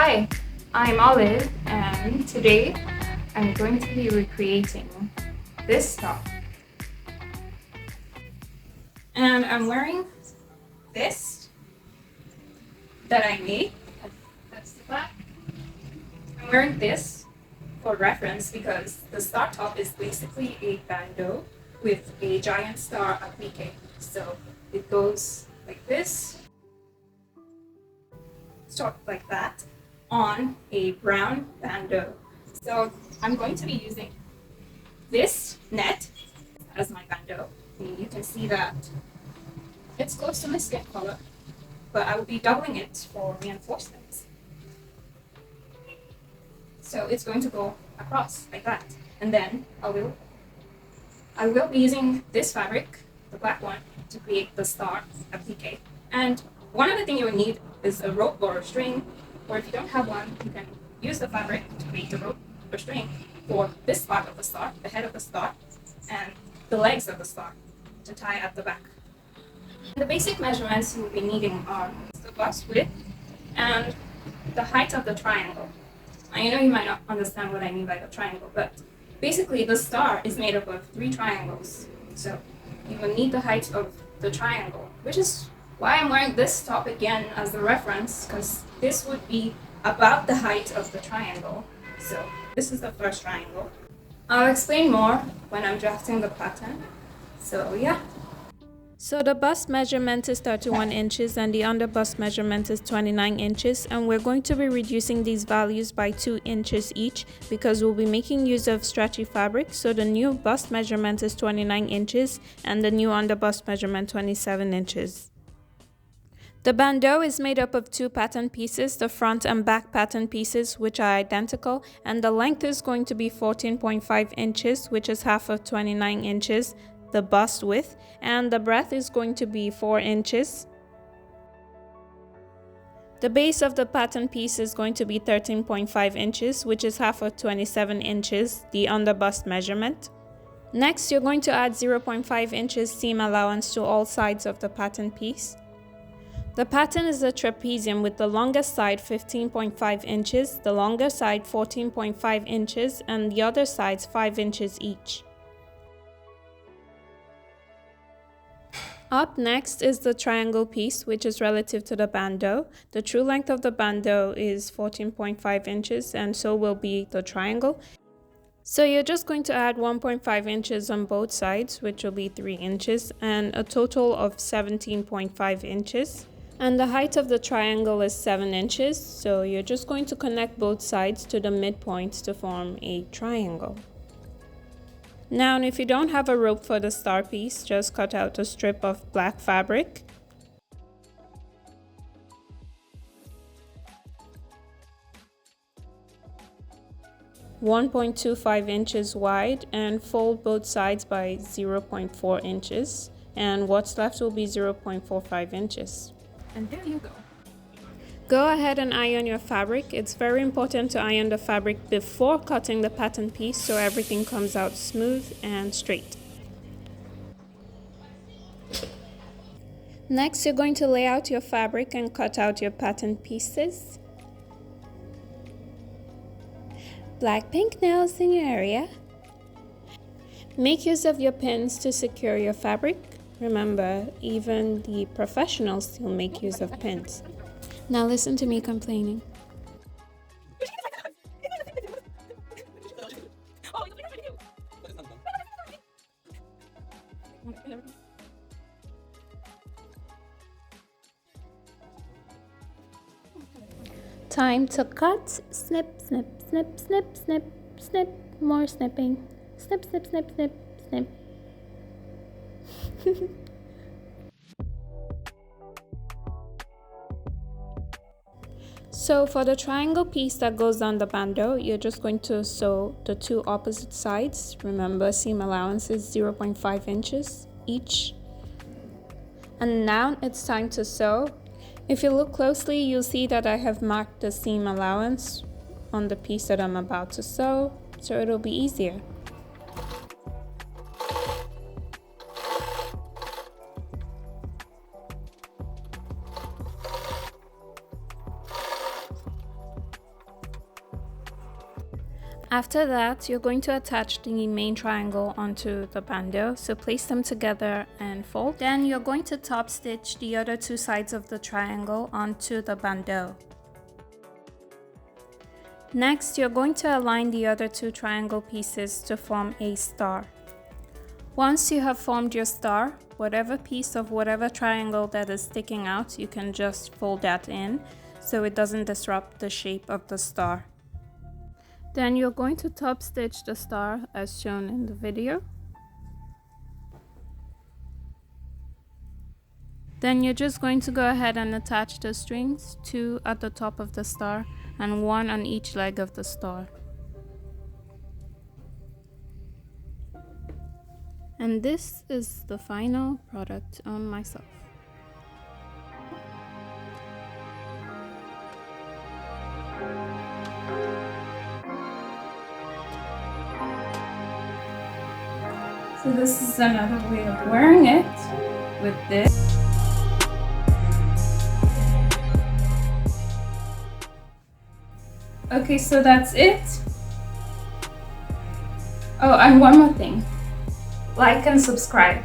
Hi, I'm Olive, and today I'm going to be recreating this top. And I'm wearing this that I made. That's the back. I'm wearing this for reference because the star top is basically a bandeau with a giant star applique. So it goes like this, sort like that, on a brown bandeau. So I'm going to be using this net as my bandeau. You can see that it's close to my skin color, but I will be doubling it for reinforcement. So it's going to go across like that. And then I will be using this fabric, the black one, to create the star applique. And one other thing you will need is a rope or a string, or if you don't have one, you can use the fabric to create a rope or string for this part of the star, the head of the star, and the legs of the star to tie at the back. The basic measurements you'll be needing are the bust width and the height of the triangle. I know you might not understand what I mean by the triangle, but basically the star is made up of 3 triangles. So you will need the height of the triangle, which is why I'm wearing this top again as the reference, because this would be about the height of the triangle. So this is the first triangle. I'll explain more when I'm drafting the pattern. So yeah. So the bust measurement is 31 inches and the under bust measurement is 29 inches, and we're going to be reducing these values by 2 inches each because we'll be making use of stretchy fabric. So the new bust measurement is 29 inches and the new under bust measurement 27 inches. The bandeau is made up of 2 pattern pieces, the front and back pattern pieces, which are identical, and the length is going to be 14.5 inches, which is half of 29 inches, the bust width, and the breadth is going to be 4 inches. The base of the pattern piece is going to be 13.5 inches, which is half of 27 inches, the under bust measurement. Next, you're going to add 0.5 inches seam allowance to all sides of the pattern piece. The pattern is a trapezium with the longest side 15.5 inches, the longer side 14.5 inches, and the other sides 5 inches each. Up next is the triangle piece, which is relative to the bandeau. The true length of the bandeau is 14.5 inches, and so will be the triangle. So you're just going to add 1.5 inches on both sides, which will be 3 inches, and a total of 17.5 inches. And the height of the triangle is 7 inches, so you're just going to connect both sides to the midpoints to form a triangle. Now, if you don't have a rope for the star piece, just cut out a strip of black fabric. .25 inches wide and fold both sides by 0.4 inches, and what's left will be 0.45 inches. And there you go. Go ahead and iron your fabric. It's very important to iron the fabric before cutting the pattern piece so everything comes out smooth and straight. Next, you're going to lay out your fabric and cut out your pattern pieces. Black pink nails in your area. Make use of your pins to secure your fabric. Remember, even the professionals still make use of pins. Now listen to me complaining. Time to cut. Snip, snip, snip, snip, snip, snip. More snipping. Snip, snip, snip, snip, snip. So for the triangle piece that goes down the bandeau, you're just going to sew the 2 opposite sides. Remember, seam allowance is 0.5 inches each. And now it's time to sew. If you look closely, you'll see that I have marked the seam allowance on the piece that I'm about to sew, so it'll be easier. After that, you're going to attach the main triangle onto the bandeau, so place them together and fold. Then you're going to top stitch the other two sides of the triangle onto the bandeau. Next, you're going to align the other two triangle pieces to form a star. Once you have formed your star, whatever piece of whatever triangle that is sticking out, you can just fold that in so it doesn't disrupt the shape of the star. Then you're going to top stitch the star as shown in the video. Then you're just going to go ahead and attach the strings, 2 at the top of the star and 1 on each leg of the star. And this is the final product on myself. So this is another way of wearing it with this. Okay, so that's it. Oh, and one more thing. Like and subscribe.